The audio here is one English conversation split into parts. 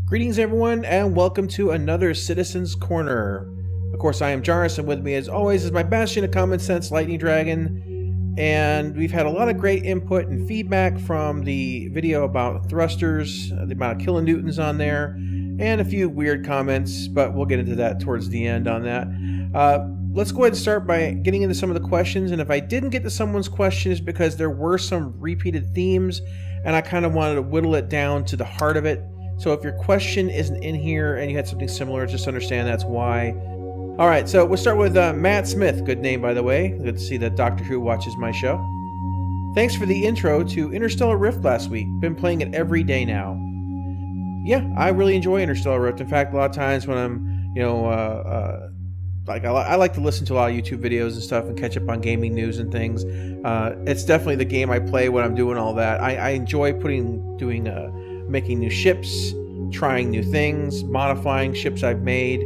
Greetings, everyone, and welcome to another Citizens Corner. Of course, I am Jarvis, and with me, as always, is my bastion of common sense, Lightning Dragon. And we've had a lot of great input and feedback from the video about thrusters, the amount of kilonewtons on there, and a few weird comments, but we'll get into that towards the end on that. Let's go ahead and start by getting into some of the questions. And if I didn't get to someone's questions because there were some repeated themes, and I kind of wanted to whittle it down to the heart of it. So if your question isn't in here and you had something similar, just understand that's why. All right, so we'll start with Matt Smith. Good name, by the way. Good to see that Doctor Who watches my show. Thanks for the intro to Interstellar Rift last week. Been playing it every day now. Yeah, I really enjoy Interstellar Rift. In fact, a lot of times when I'm, I like to listen to a lot of YouTube videos and stuff and catch up on gaming news and things. It's definitely the game I play when I'm doing all that. I enjoy making new ships, trying new things, modifying ships I've made,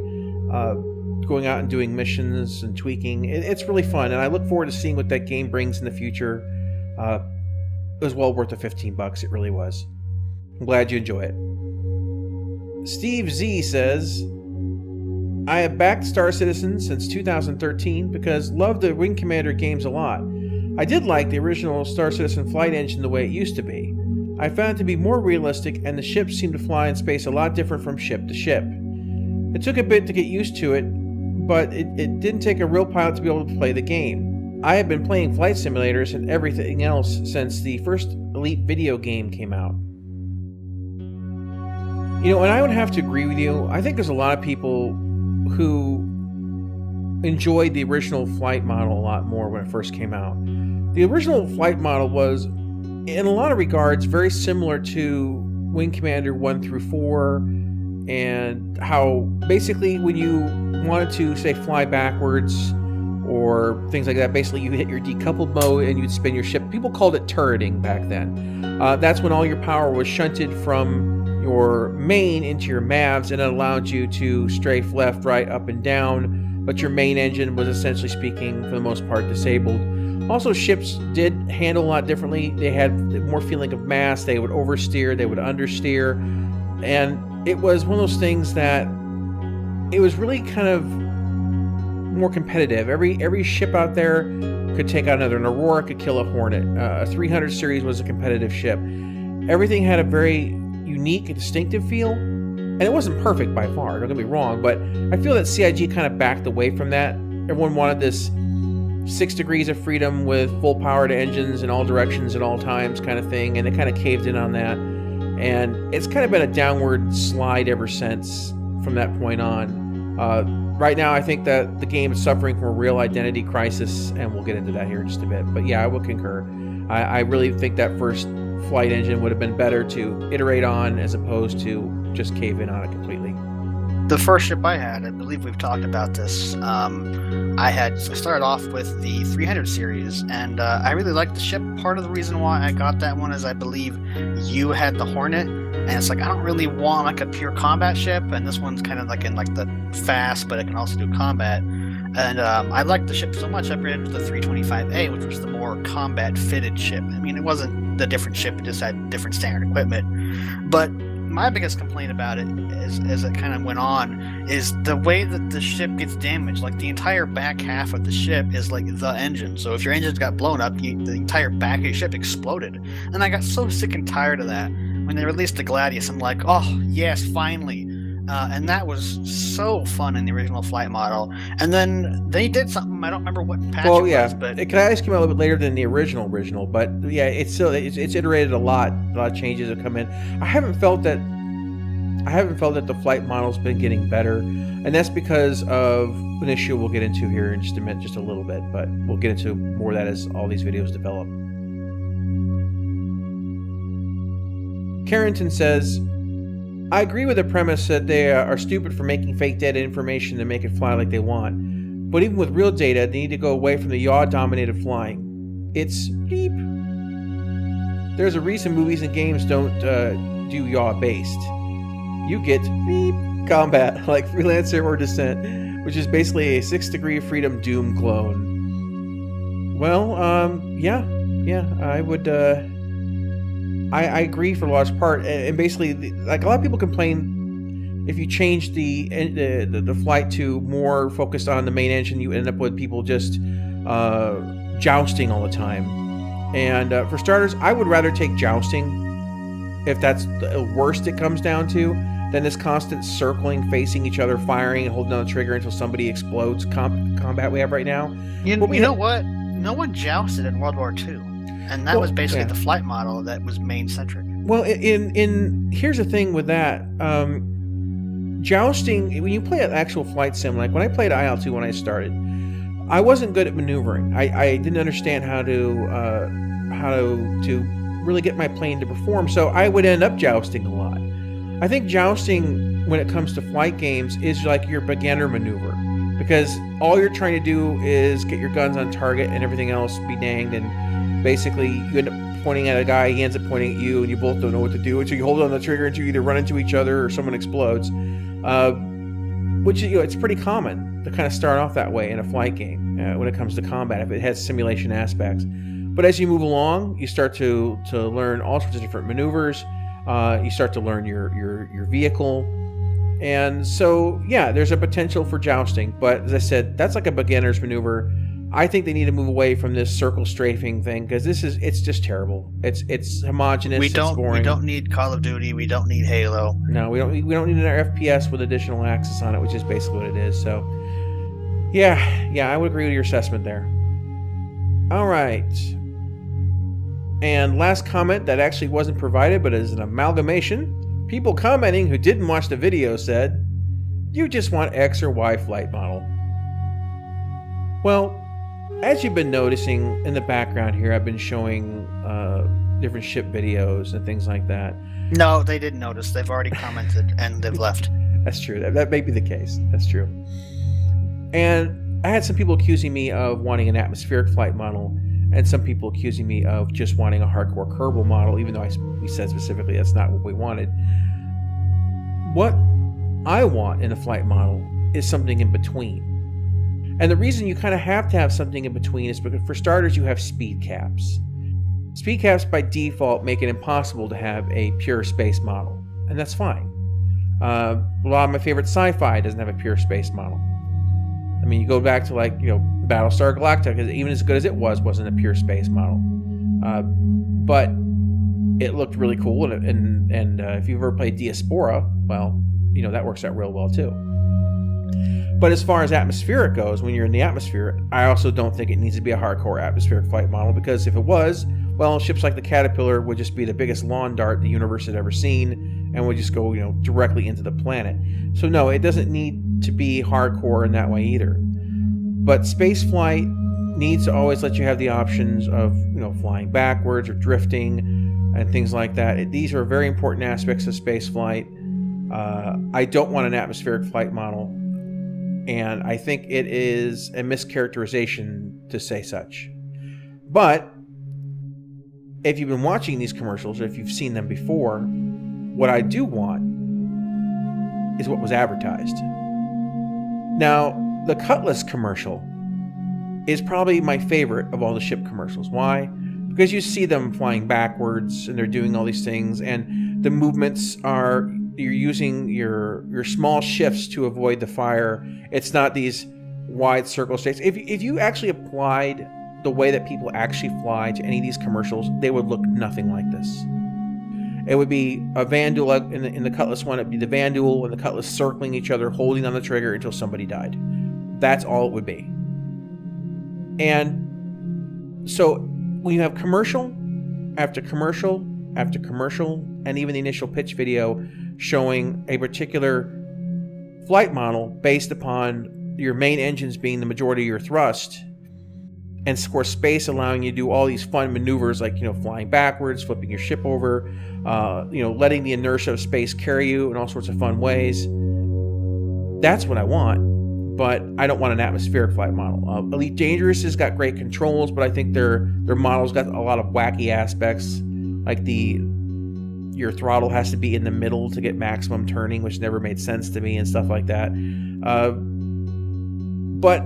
going out and doing missions and tweaking. It's really fun, and I look forward to seeing what that game brings in the future. It was well worth the $15. It really was. I'm glad you enjoy it. Steve Z says, I have backed Star Citizen since 2013 because loved the Wing Commander games a lot. I did like the original Star Citizen flight engine the way it used to be. I found it to be more realistic, and the ships seemed to fly in space a lot different from ship to ship. It took a bit to get used to it, but it didn't take a real pilot to be able to play the game. I have been playing flight simulators and everything else since the first Elite video game came out. You know, and I would have to agree with you. I think there's a lot of people who enjoyed the original flight model a lot more when it first came out. The original flight model was, in a lot of regards, very similar to Wing Commander 1 through 4, and how basically when you wanted to, say, fly backwards or things like that, basically you hit your decoupled mode and you'd spin your ship. People called it turreting back then. That's when all your power was shunted from your main into your MAVs, and it allowed you to strafe left, right, up, and down, but your main engine was, essentially speaking, for the most part, disabled. Also, ships did handle a lot differently. They had more feeling of mass. They would oversteer, they would understeer, and it was one of those things that it was really kind of more competitive. Every ship out there could take out another. An Aurora could kill a Hornet. A 300 series was a competitive ship. Everything had a very unique and distinctive feel, and it wasn't perfect by far, don't get me wrong, but I feel that CIG kind of backed away from that. Everyone wanted this 6 degrees of freedom with full power to engines in all directions at all times kind of thing, and they kind of caved in on that, and it's kind of been a downward slide ever since from that point on. Right now, I think that the game is suffering from a real identity crisis, and we'll get into that here in just a bit, but yeah, I will concur. I really think that first flight engine would have been better to iterate on as opposed to just cave in on it completely. The first ship I had, I believe we've talked about this, I started off with the 300 series, and I really liked the ship. Part of the reason why I got that one is I believe you had the Hornet, and it's like, I don't really want like a pure combat ship, and this one's kind of like in like the fast, but it can also do combat. And I liked the ship so much, I upgraded to the 325A, which was the more combat-fitted ship. I mean, it wasn't the different ship, it just had different standard equipment. But my biggest complaint about it, as it kind of went on, is the way that the ship gets damaged. Like, the entire back half of the ship is like the engine. So if your engines got blown up, the entire back of your ship exploded. And I got so sick and tired of that. When they released the Gladius, I'm like, oh, yes, finally. And that was so fun in the original flight model. And then they did something, I don't remember what patch it was. But it kind of came out a little bit later than the original, but yeah, it's iterated a lot. A lot of changes have come in. I haven't felt that the flight model's been getting better, and that's because of an issue we'll get into here in just a minute, just a little bit, but we'll get into more of that as all these videos develop. Carrington says, I agree with the premise that they are stupid for making fake data information to make it fly like they want. But even with real data, they need to go away from the yaw-dominated flying. It's beep. There's a reason movies and games don't do yaw-based. You get beep combat, like Freelancer or Descent, which is basically a 6 degree of freedom Doom clone. Well, yeah, I would... I agree for the large part, and basically, like, a lot of people complain if you change the flight to more focused on the main engine, you end up with people just jousting all the time. And for starters, I would rather take jousting, if that's the worst it comes down to, than this constant circling, facing each other, firing, and holding down the trigger until somebody explodes combat we have right now. You know what? No one jousted in World War II. And that was basically the flight model that was main-centric. Well, here's the thing with that. Jousting, when you play an actual flight sim, like when I played IL-2 when I started, I wasn't good at maneuvering. I didn't understand how to really get my plane to perform, so I would end up jousting a lot. I think jousting, when it comes to flight games, is like your beginner maneuver, because all you're trying to do is get your guns on target and everything else be danged, and basically you end up pointing at a guy, he ends up pointing at you, and you both don't know what to do until you hold on the trigger until you either run into each other or someone explodes. Which, it's pretty common to kind of start off that way in a flight game when it comes to combat, if it has simulation aspects. But as you move along, you start to learn all sorts of different maneuvers. You start to learn your vehicle. And so, yeah, there's a potential for jousting. But as I said, that's like a beginner's maneuver. I think they need to move away from this circle strafing thing, because it's just terrible. It's homogenous. It's boring. We don't need Call of Duty. We don't need Halo. No, we don't need an FPS with additional axis on it, which is basically what it is. So, yeah, I would agree with your assessment there. All right. And last comment that actually wasn't provided, but is an amalgamation. People commenting who didn't watch the video said, "You just want X or Y flight model." Well, as you've been noticing in the background here, I've been showing different ship videos and things like that. No, they didn't notice. They've already commented and they've left. That's true. That may be the case. That's true. And I had some people accusing me of wanting an atmospheric flight model, and some people accusing me of just wanting a hardcore Kerbal model, even though we said specifically that's not what we wanted. What I want in a flight model is something in between. And the reason you kind of have to have something in between is because, for starters, you have speed caps. Speed caps by default make it impossible to have a pure space model, and that's fine. A lot of my favorite sci-fi doesn't have a pure space model. I mean, you go back to Battlestar Galactica, even as good as it wasn't a pure space model. But it looked really cool, and if you've ever played Diaspora, well, that works out real well too. But as far as atmospheric goes, when you're in the atmosphere, I also don't think it needs to be a hardcore atmospheric flight model, because if it was, well, ships like the Caterpillar would just be the biggest lawn dart the universe had ever seen, and would just go, directly into the planet. So no, it doesn't need to be hardcore in that way either. But space flight needs to always let you have the options of, flying backwards or drifting and things like that. These are very important aspects of space flight. I don't want an atmospheric flight model, and I think it is a mischaracterization to say such. But if you've been watching these commercials, or if you've seen them before, what I do want is what was advertised. Now, the Cutlass commercial is probably my favorite of all the ship commercials. Why? Because you see them flying backwards, and they're doing all these things, and the movements are, you're using your small shifts to avoid the fire. It's not these wide circle strafes. If you actually applied the way that people actually fly to any of these commercials, they would look nothing like this. It would be a Vandal in the Cutlass one. It'd be the Vandal and the Cutlass circling each other, holding on the trigger until somebody died. That's all it would be. And so when you have commercial after commercial after commercial, and even the initial pitch video showing a particular flight model based upon your main engines being the majority of your thrust, and of course space allowing you to do all these fun maneuvers like flying backwards, flipping your ship over, letting the inertia of space carry you in all sorts of fun ways. That's what I want, but I don't want an atmospheric flight model. Elite Dangerous has got great controls, but I think their model's got a lot of wacky aspects, like your throttle has to be in the middle to get maximum turning, which never made sense to me, and stuff like that. But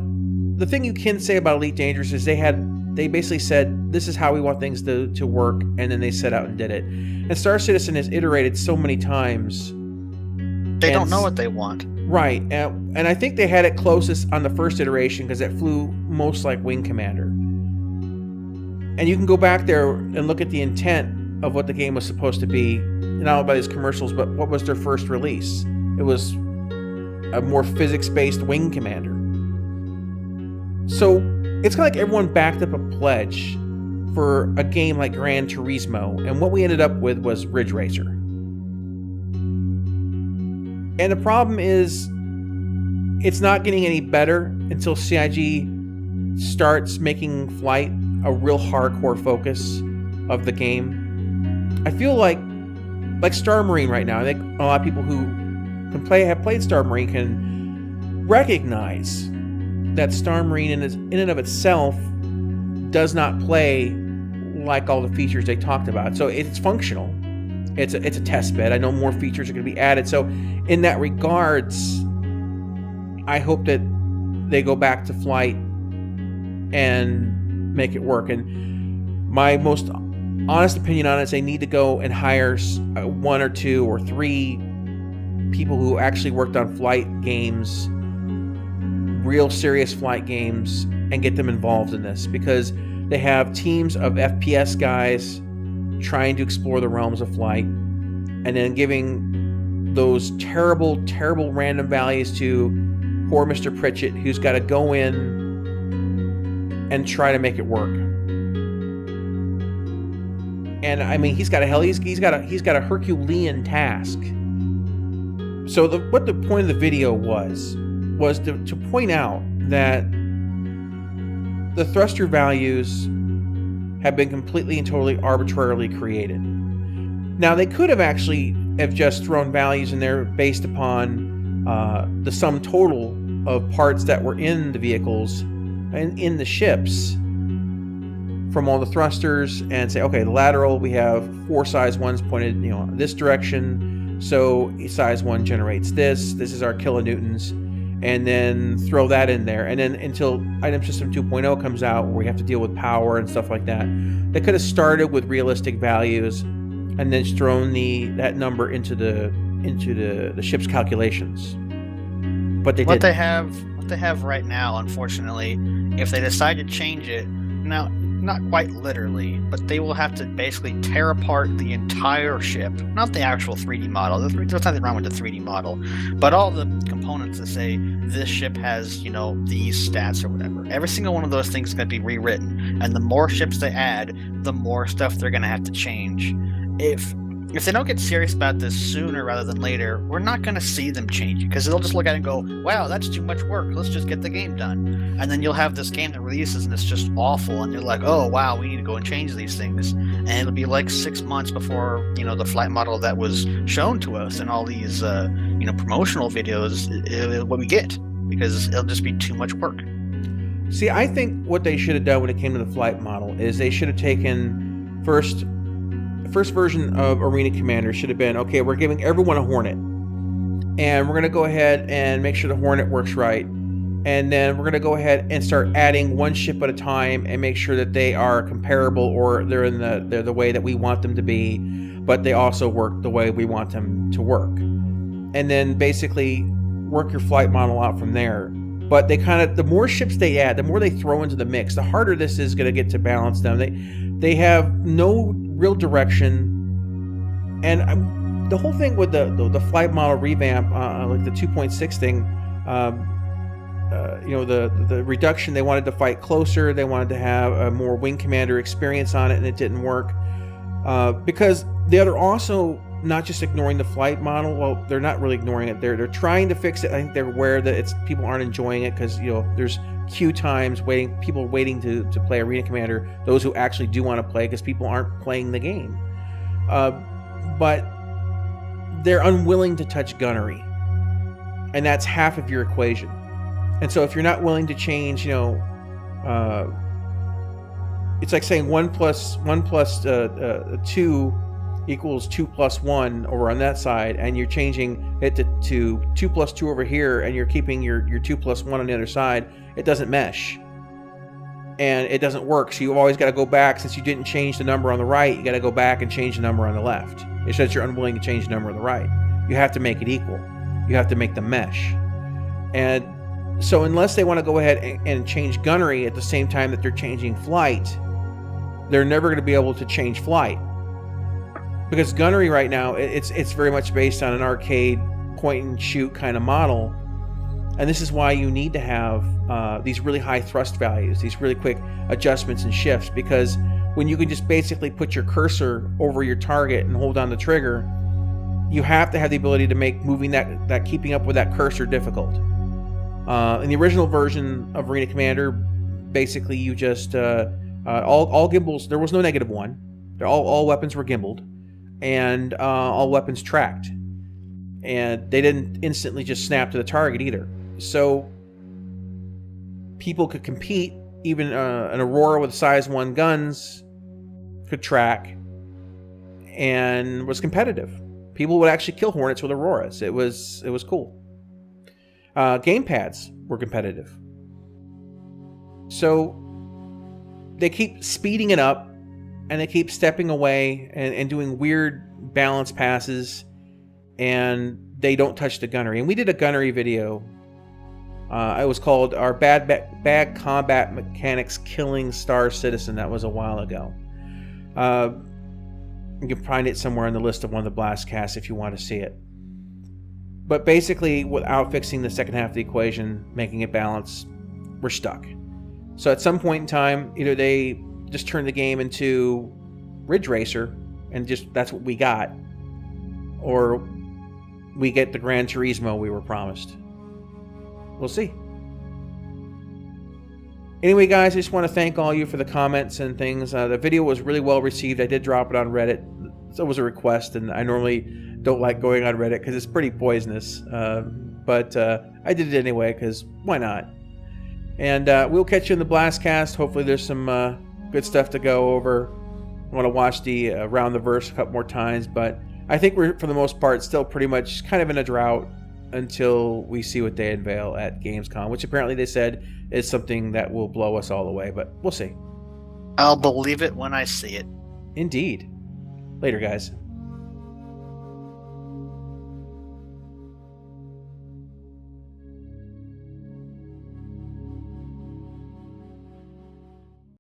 the thing you can say about Elite Dangerous is they basically said, this is how we want things to work, and then they set out and did it. And Star Citizen has iterated so many times They don't know what they want. Right. And I think they had it closest on the first iteration because it flew most like Wing Commander. And you can go back there and look at the intent of what the game was supposed to be, not only by these commercials, but what was their first release. It was a more physics-based Wing Commander. So it's kind of like everyone backed up a pledge for a game like Gran Turismo, and what we ended up with was Ridge Racer. And the problem is, it's not getting any better until CIG starts making flight a real hardcore focus of the game. I feel like Star Marine right now, I think a lot of people who have played Star Marine can recognize that Star Marine in and of itself does not play like all the features they talked about. So it's functional. It's a test bed. I know more features are going to be added. So in that regards, I hope that they go back to flight and make it work. And my most honest opinion on it is they need to go and hire 1 or 2 or 3 people who actually worked on flight games, real serious flight games, and get them involved in this, because they have teams of FPS guys trying to explore the realms of flight, and then giving those terrible, terrible random values to poor Mr. Pritchett, who's got to go in and try to make it work. And I mean, he's got a Herculean task. So what the point of the video was to point out that the thruster values have been completely and totally arbitrarily created. Now, they could have just thrown values in there based upon the sum total of parts that were in the vehicles and in the ships from all the thrusters, and say, okay, the lateral, we have 4 size 1s pointed, this direction, so size 1 generates this is our kilonewtons, and then throw that in there. And then until Item System 2.0 comes out, where we have to deal with power and stuff like that, they could have started with realistic values and then thrown that number into the ship's calculations. But they didn't. What they have right now, unfortunately, if they decide to change it, now, not quite literally, but they will have to basically tear apart the entire ship, not the actual 3D model. There's nothing wrong with the 3D model, but all the components that say this ship has, these stats or whatever. Every single one of those things is going to be rewritten, and the more ships they add, the more stuff they're going to have to change. If they don't get serious about this sooner rather than later, we're not going to see them change it, because they'll just look at it and go, wow, that's too much work, let's just get the game done. And then you'll have this game that releases and it's just awful, and you're like, oh wow, we need to go and change these things. And it'll be like 6 months before the flight model that was shown to us in all these promotional videos what we get, because it'll just be too much work. See, I think what they should have done when it came to the flight model is they should have taken first version of Arena Commander should have been, okay, we're giving everyone a Hornet, and we're going to go ahead and make sure the Hornet works right, and then we're going to go ahead and start adding one ship at a time and make sure that they are comparable, or they're the way that we want them to be, but they also work the way we want them to work, and then basically work your flight model out from there. But the more ships they add, the more they throw into the mix, the harder this is going to get to balance them. They have no real direction, and the whole thing with the flight model revamp, like the 2.6 thing, the reduction, they wanted to fight closer, they wanted to have a more Wing Commander experience on it, and it didn't work, because they're also not just ignoring the flight model. Well, they're not really ignoring it, they're trying to fix it. I think they're aware that people aren't enjoying it, because there's queue times, people waiting to play Arena Commander, those who actually do want to play, because people aren't playing the game, but they're unwilling to touch gunnery, and that's half of your equation. And so if you're not willing to change, it's like saying 1 plus 2 equals 2 plus 1 over on that side, and you're changing it to 2 plus 2 over here, and you're keeping your 2 plus 1 on the other side. It doesn't mesh, and it doesn't work. So you've always got to go back. Since you didn't change the number on the right, you got to go back and change the number on the left. It says you're unwilling to change the number on the right. You have to make it equal. You have to make the mesh. And so unless they want to go ahead and change gunnery at the same time that they're changing flight, they're never going to be able to change flight. Because gunnery right now, it's very much based on an arcade point and shoot kind of model. And this is why you need to have these really high thrust values, these really quick adjustments and shifts, because when you can just basically put your cursor over your target and hold down the trigger, you have to have the ability to make moving that keeping up with that cursor difficult. In the original version of Arena Commander, basically you just all gimbals. There was no -1. All weapons were gimbaled, and all weapons tracked, and they didn't instantly just snap to the target either. So people could compete. Even an Aurora with size 1 guns could track and was competitive. People would actually kill Hornets with Auroras. It was cool. Gamepads were competitive. So they keep speeding it up, and they keep stepping away and doing weird balance passes, and they don't touch the gunnery. And we did a gunnery video. It was called Our Bad Combat Mechanics Killing Star Citizen. That was a while ago. You can find it somewhere on the list of one of the blast casts if you want to see it. But basically, without fixing the second half of the equation, making it balance, we're stuck. So at some point in time, either they just turn the game into Ridge Racer, and just that's what we got, or we get the Gran Turismo we were promised. We'll see. Anyway, guys, I just want to thank all you for the comments and things. The video was really well received. I did drop it on Reddit. So it was a request, and I normally don't like going on Reddit because it's pretty poisonous. But I did it anyway because why not? And we'll catch you in the Blastcast. Hopefully there's some good stuff to go over. I want to watch the Round the Verse a couple more times, but I think we're, for the most part, still pretty much kind of in a drought until we see what they unveil at Gamescom, which apparently they said is something that will blow us all away, but we'll see. I'll believe it when I see it. Indeed. Later, guys.